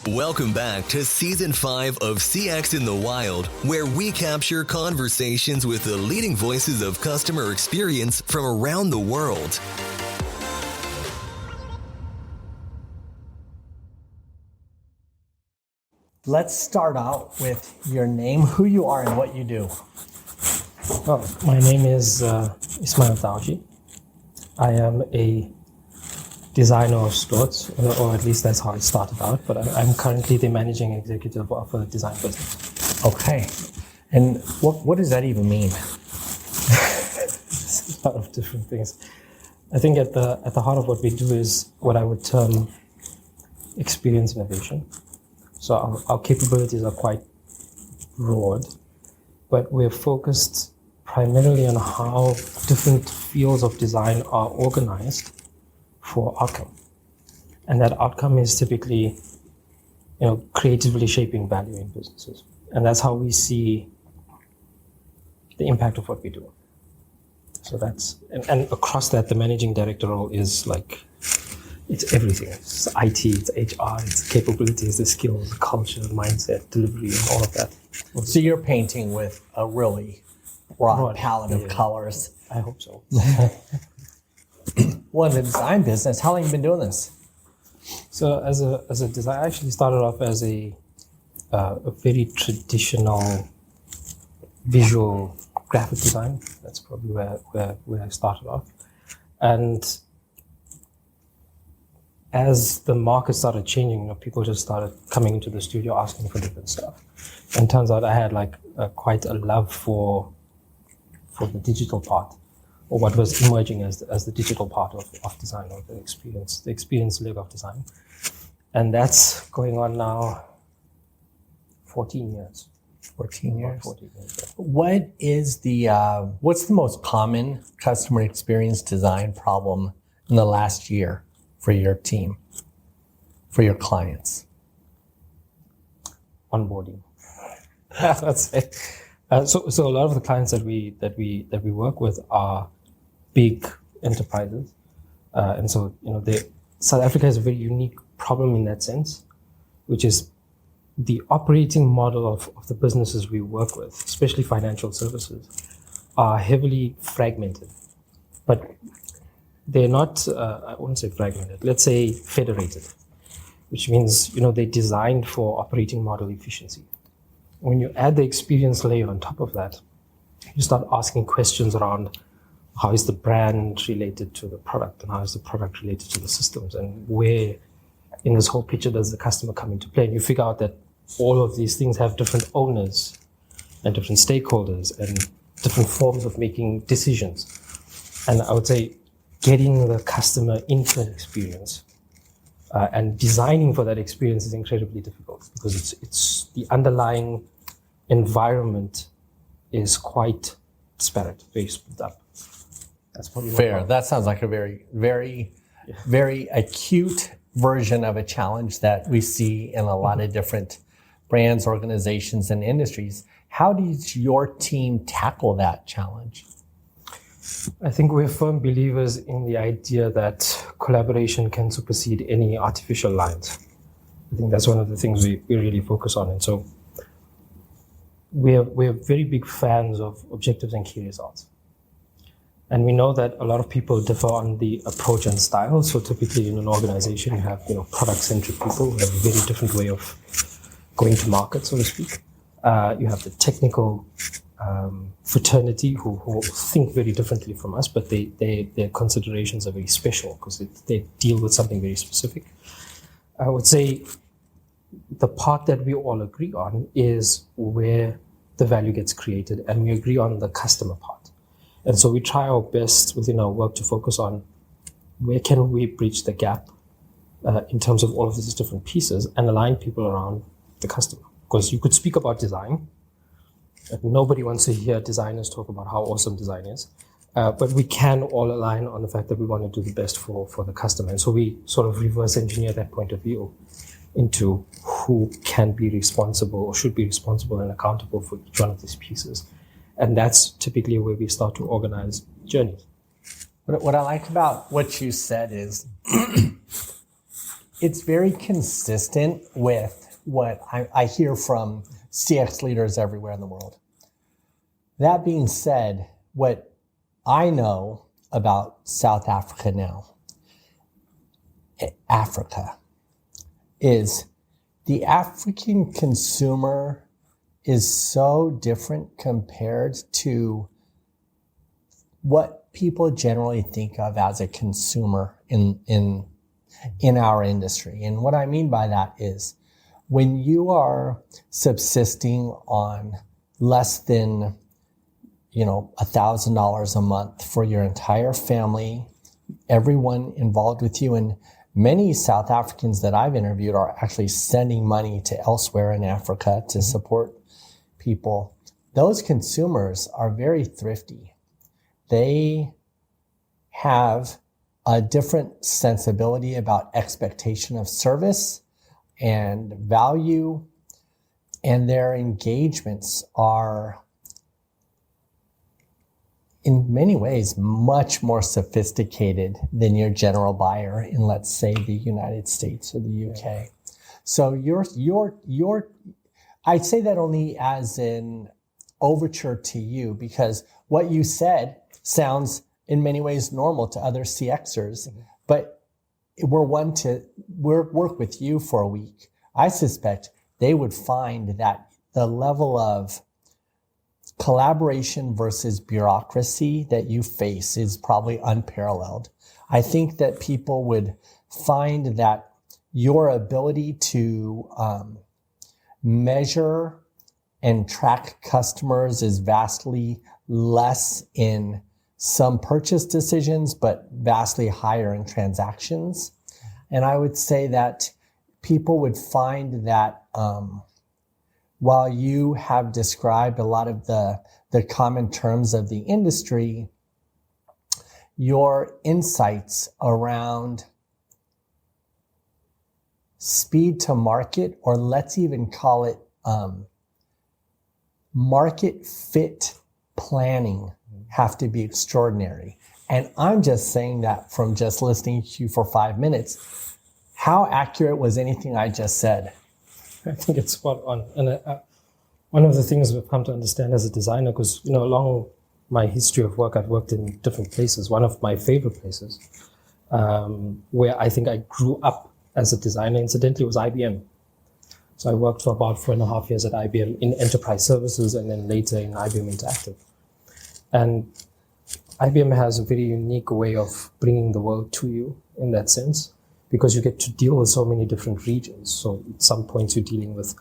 Welcome back to Season 5 of CX in the Wild, where we capture conversations with the leading voices of customer experience from around the world. Let's start out with your name, who you are, and what you do. My name is Ismail Dawjee. I am a designer of sorts, or at least that's how it started out, but I'm currently the managing executive of a design business. Okay. And what does that even mean? It's a lot of different things. I think at the heart of what we do is what I would term experience innovation. So our capabilities are quite broad, but we're focused primarily on how different fields of design are organized for outcome. And that outcome is typically, creatively shaping value in businesses. And that's how we see the impact of what we do. So that's, and across that, the managing director role is it's everything. It's IT, it's HR, it's capabilities, the skills, the culture, mindset, delivery, and all of that. So you're painting with a really broad palette of colors. I hope so. Well, in the design business, how long have you been doing this? So as a designer, I actually started off as a very traditional visual graphic design. That's probably where I started off. And as the market started changing, people just started coming into the studio asking for different stuff. And it turns out I had quite a love for the digital part, or what was emerging as the digital part of design, or the experience leg of design. And that's going on now 14 years. 14 years. 14 years. Yeah. What is what's the most common customer experience design problem in the last year for your team, for your clients? Onboarding. That's it. So a lot of the clients that we work with are big enterprises, and so South Africa has a very unique problem in that sense, which is the operating model of the businesses we work with, especially financial services, are heavily fragmented, but they're not. I wouldn't say fragmented. Let's say federated, which means they're designed for operating model efficiency. When you add the experience layer on top of that, you start asking questions around how is the brand related to the product, and how is the product related to the systems, and where in this whole picture does the customer come into play? And you figure out that all of these things have different owners and different stakeholders and different forms of making decisions. And I would say getting the customer into an experience and designing for that experience is incredibly difficult, because it's the underlying environment is quite disparate, very split up. That's probably fair. That sounds like a very, very, very acute version of a challenge that we see in a lot of different brands, organizations, and industries. How does your team tackle that challenge? I think we're firm believers in the idea that collaboration can supersede any artificial lines. I think that's one of the things we really focus on. And so we're very big fans of objectives and key results. And we know that a lot of people differ on the approach and style. So typically in an organization, you have product-centric people who have a very different way of going to market, so to speak. You have the technical fraternity who think very differently from us, but their considerations are very special because they deal with something very specific. I would say the part that we all agree on is where the value gets created, and we agree on the customer part. And so we try our best within our work to focus on where can we bridge the gap in terms of all of these different pieces and align people around the customer. Because you could speak about design, but nobody wants to hear designers talk about how awesome design is. But we can all align on the fact that we want to do the best for the customer. And so we sort of reverse engineer that point of view into who can be responsible or should be responsible and accountable for each one of these pieces. And that's typically where we start to organize journeys. What I like about what you said is it's very consistent with what I hear from CX leaders everywhere in the world. That being said, what I know about South Africa now, Africa, is the African consumer is so different compared to what people generally think of as a consumer in our industry. And what I mean by that is when you are subsisting on less than, $1,000 a month for your entire family, everyone involved with you, and many South Africans that I've interviewed are actually sending money to elsewhere in Africa to support people. Those consumers are very thrifty. They have a different sensibility about expectation of service and value, and their engagements are in many ways much more sophisticated than your general buyer in, let's say, the United States or the UK. So I'd say that only as an overture to you, because what you said sounds in many ways normal to other CXers, but we're work with you for a week. I suspect they would find that the level of collaboration versus bureaucracy that you face is probably unparalleled. I think that people would find that your ability to measure and track customers is vastly less in some purchase decisions, but vastly higher in transactions. And I would say that people would find that while you have described a lot of the common terms of the industry, your insights around speed to market, or let's even call it market fit planning, have to be extraordinary. And I'm just saying that from just listening to you for 5 minutes. How accurate was anything I just said? I think it's spot on. And one of the things we've come to understand as a designer, because, along my history of work, I've worked in different places. One of my favorite places where I think I grew up as a designer, incidentally, was IBM. So I worked for about 4.5 years at IBM in enterprise services and then later in IBM Interactive. And IBM has a very unique way of bringing the world to you in that sense, because you get to deal with so many different regions. So at some points you're dealing with,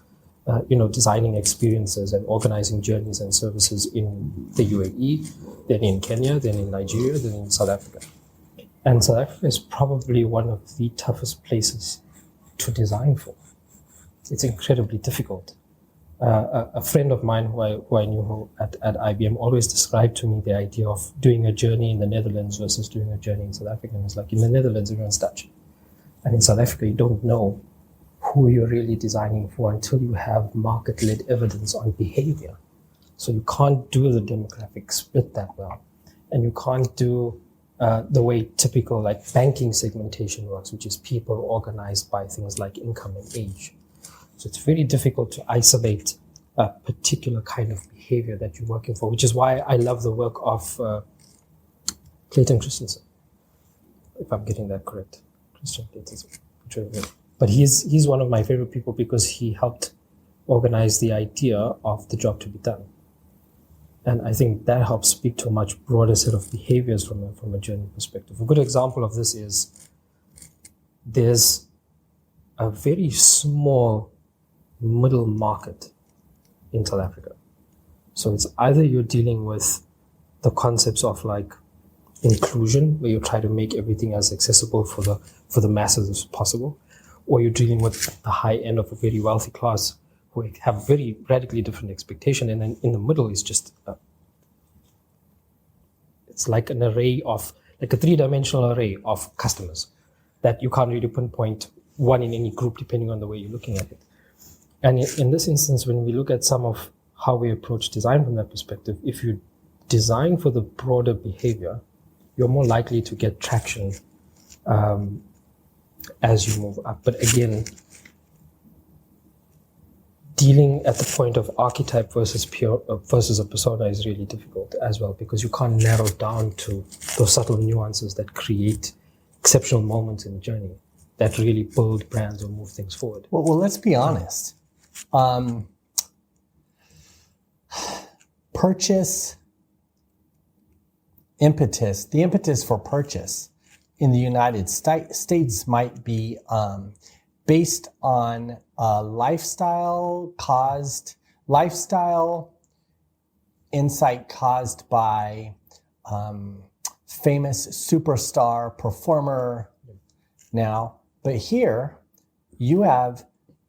designing experiences and organizing journeys and services in the UAE, then in Kenya, then in Nigeria, then in South Africa. And South Africa is probably one of the toughest places to design for. It's incredibly difficult. A friend of mine who I knew at IBM always described to me the idea of doing a journey in the Netherlands versus doing a journey in South Africa. And it's like in the Netherlands, everyone's Dutch. And in South Africa, you don't know who you're really designing for until you have market-led evidence on behavior. So you can't do the demographic split that well. And you can't do the way typical banking segmentation works, which is people organized by things like income and age. So it's very difficult to isolate a particular kind of behavior that you're working for, which is why I love the work of Clayton Christensen, if I'm getting that correct. Christian Clayton. But he's one of my favorite people because he helped organize the idea of the job to be done. And I think that helps speak to a much broader set of behaviors from a journey perspective. A good example of this is there's a very small middle market in South Africa. So it's either you're dealing with the concepts of inclusion, where you try to make everything as accessible for the masses as possible, or you're dealing with the high end of a very wealthy class who have very radically different expectation, and then in the middle is just it's like an array of a 3-dimensional array of customers that you can't really pinpoint one in any group depending on the way you're looking at it. And in this instance, when we look at some of how we approach design from that perspective, if you design for the broader behavior, you're more likely to get traction as you move up. But again, dealing at the point of archetype versus a persona is really difficult as well, because you can't narrow down to those subtle nuances that create exceptional moments in the journey that really build brands or move things forward. Well, let's be honest. Purchase impetus, the impetus for purchase in the United States might be based on lifestyle insight caused by famous superstar performer now. But here you have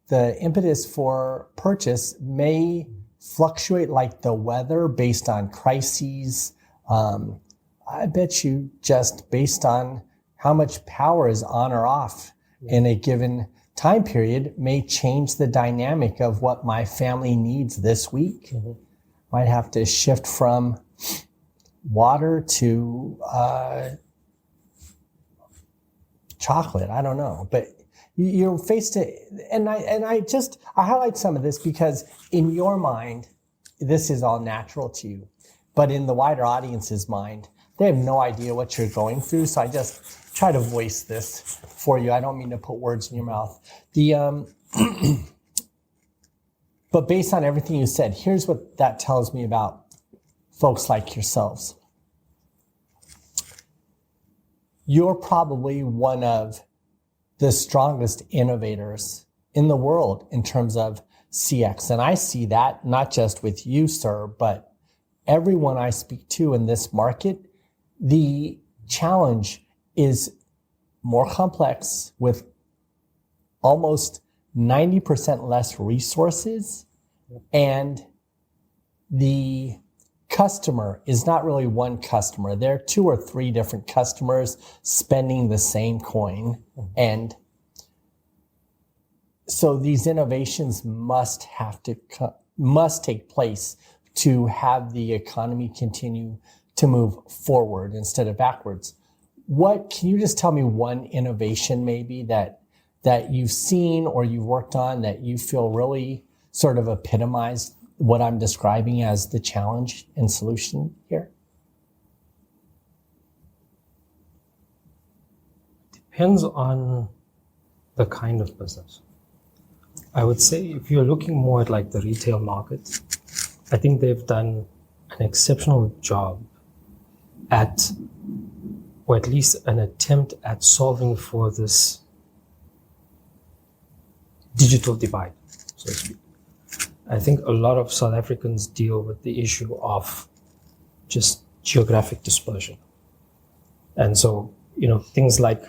the impetus for purchase may fluctuate like the weather based on crises. I bet you just based on how much power is on or off in a given time period may change the dynamic of what my family needs this week. Mm-hmm. Might have to shift from water to chocolate. I don't know, but you're faced to, and I highlight some of this because in your mind, this is all natural to you, but in the wider audience's mind, they have no idea what you're going through. So I just try to voice this for you. I don't mean to put words in your mouth. But based on everything you said, here's what that tells me about folks like yourselves. You're probably one of the strongest innovators in the world in terms of CX. And I see that not just with you, sir, but everyone I speak to in this market. The challenge is more complex with almost 90% less resources, and the customer is not really one customer. There are 2 or 3 different customers spending the same coin. And so these innovations must take place to have the economy continue to move forward instead of backwards. Can you just tell me one innovation maybe that you've seen or you've worked on that you feel really sort of epitomized what I'm describing as the challenge and solution here? Depends on the kind of business. I would say if you're looking more at like the retail market, I think they've done an exceptional job at, or at least an attempt at solving for this digital divide, so to speak. I think a lot of South Africans deal with the issue of just geographic dispersion. And so, things like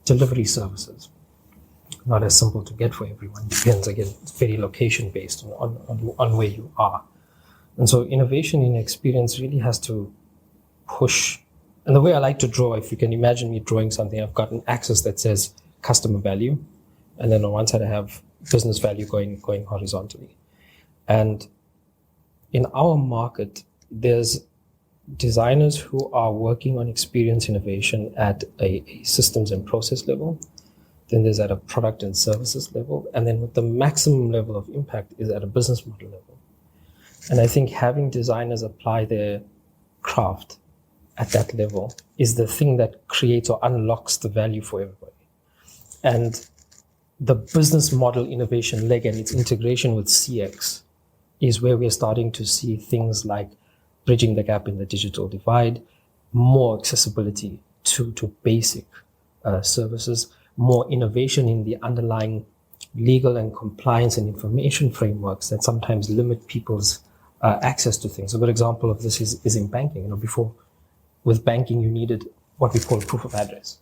delivery services, not as simple to get for everyone. Depends, again, it's very location based on where you are. And so innovation in experience really has to push. And the way I like to draw, if you can imagine me drawing something, I've got an axis that says customer value. And then on one side I have business value going horizontally. And in our market, there's designers who are working on experience innovation at a systems and process level. Then there's at a product and services level. And then with the maximum level of impact is at a business model level. And I think having designers apply their craft at that level is the thing that creates or unlocks the value for everybody. And the business model innovation leg and its integration with CX is where we're starting to see things like bridging the gap in the digital divide, more accessibility to basic services, more innovation in the underlying legal and compliance and information frameworks that sometimes limit people's access to things. A good example of this is in banking. Before, with banking, you needed what we call proof of address.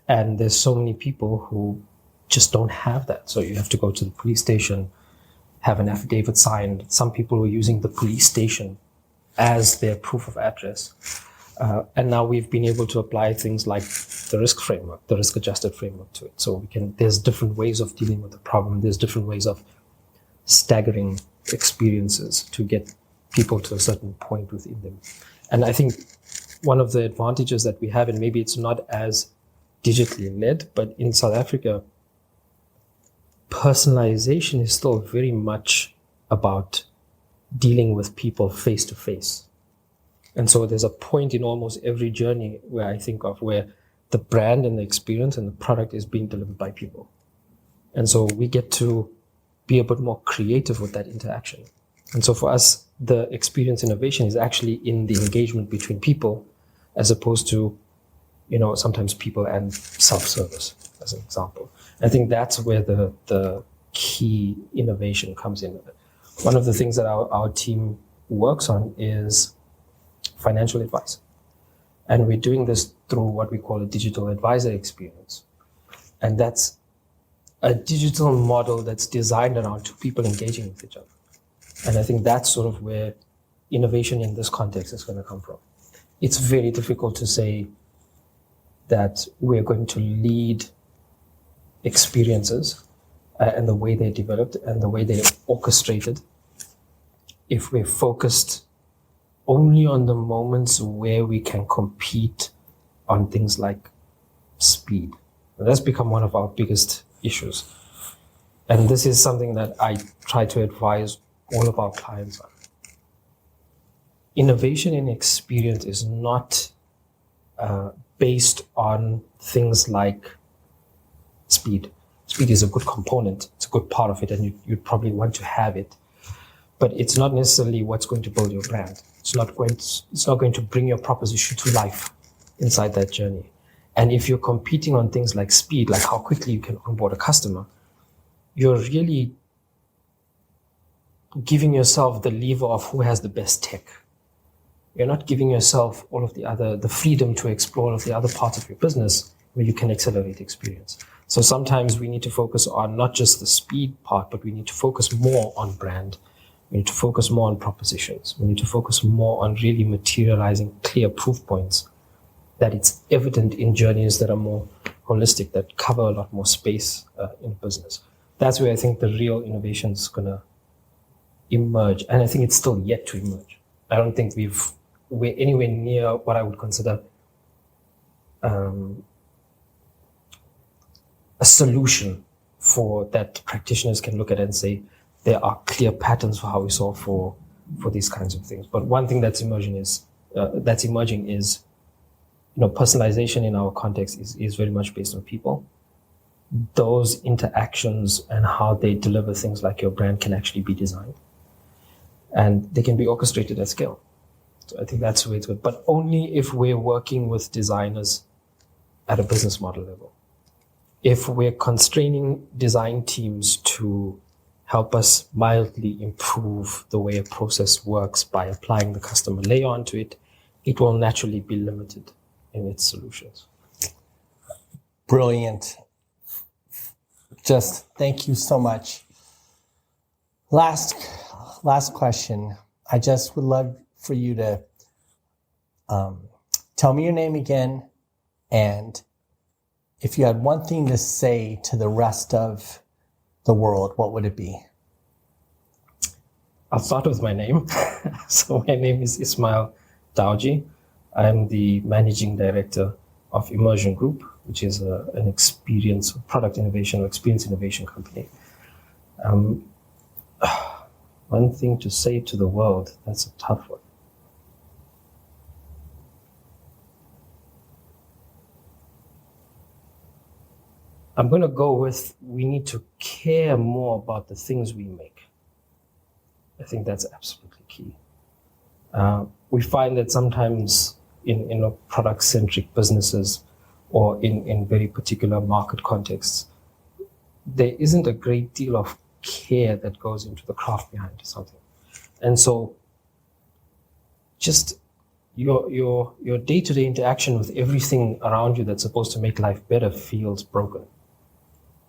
And there's so many people who just don't have that. So you have to go to the police station, have an affidavit signed. Some people were using the police station as their proof of address. And now we've been able to apply things like the risk framework, the risk adjusted framework to it. So there's different ways of dealing with the problem. There's different ways of staggering experiences to get people to a certain point within them. And I think one of the advantages that we have, and maybe it's not as digitally led, but in South Africa, personalization is still very much about dealing with people face to face. And so there's a point in almost every journey where I think of where the brand and the experience and the product is being delivered by people. And so we get to be a bit more creative with that interaction. And so for us, the experience innovation is actually in the engagement between people, as opposed to, sometimes people and self-service, as an example. I think that's where the key innovation comes in. One of the things that our team works on is financial advice. And we're doing this through what we call a digital advisor experience. And that's a digital model that's designed around two people engaging with each other. And I think that's sort of where innovation in this context is going to come from. It's very difficult to say that we're going to lead experiences and the way they're developed and the way they're orchestrated if we're focused only on the moments where we can compete on things like speed. And that's become one of our biggest issues. And this is something that I try to advise all of our clients on. Innovation in experience is not based on things like speed. Speed is a good component. It's a good part of it, and you'd probably want to have it. But it's not necessarily what's going to build your brand. It's not going to bring your proposition to life inside that journey. And if you're competing on things like speed, like how quickly you can onboard a customer, you're really giving yourself the lever of who has the best tech. You're not giving yourself all of the freedom to explore all of the other parts of your business where you can accelerate experience. So sometimes we need to focus on not just the speed part, but we need to focus more on brand. We need to focus more on propositions. We need to focus more on really materializing clear proof points that it's evident in journeys that are more holistic, that cover a lot more space in business. That's where I think the real innovation is going to emerge. And I think it's still yet to emerge. I don't think we're anywhere near what I would consider a solution for that practitioners can look at and say, there are clear patterns for how we solve for these kinds of things. But one thing that's emerging is personalization in our context is very much based on people. Those interactions and how they deliver things like your brand can actually be designed. And they can be orchestrated at scale. So I think that's the way it's good. But only if we're working with designers at a business model level. If we're constraining design teams to help us mildly improve the way a process works by applying the customer layer onto it, it will naturally be limited in its solutions. Brilliant. Just thank you so much. Last question. I just would love for you to tell me your name again, and if you had one thing to say to the rest of the world, what would it be? I'll start with my name. So my name is Ismail Dawjee. I'm the managing director of Immersion Group, which is an product innovation or experience innovation company. One thing to say to the world, that's a tough one. I'm going to go with, we need to care more about the things we make. I think that's absolutely key. We find that sometimes in product-centric businesses or in very particular market contexts, there isn't a great deal of care that goes into the craft behind something. And so just your day-to-day interaction with everything around you that's supposed to make life better feels broken.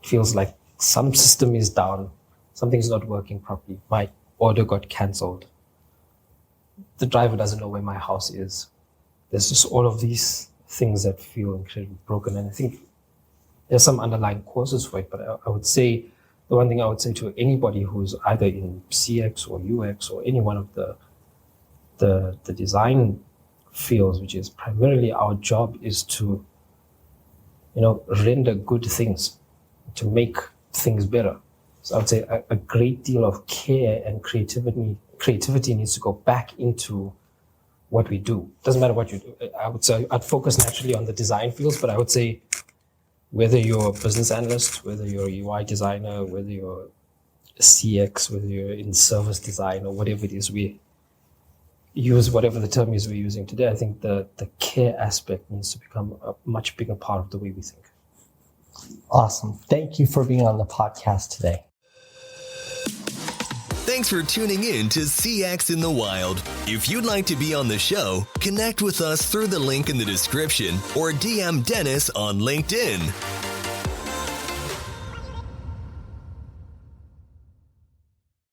It feels like some system is down, something's not working properly, my order got cancelled, the driver doesn't know where my house is. There's just all of these things that feel incredibly broken. And I think there's some underlying causes for it, but I would say, the one thing I would say to anybody who's either in CX or UX or any one of the design fields, which is primarily our job, is to render good things, to make things better. So I would say a great deal of care and creativity needs to go back into what we do. Doesn't matter what you do. I would say I'd focus naturally on the design fields, but I would say whether you're a business analyst, whether you're a UI designer, whether you're a CX, whether you're in service design or whatever it is, we use whatever the term is we're using today. I think the care aspect needs to become a much bigger part of the way we think. Awesome. Thank you for being on the podcast today. Thanks for tuning in to CX in the Wild. If you'd like to be on the show, connect with us through the link in the description or DM Dennis on LinkedIn.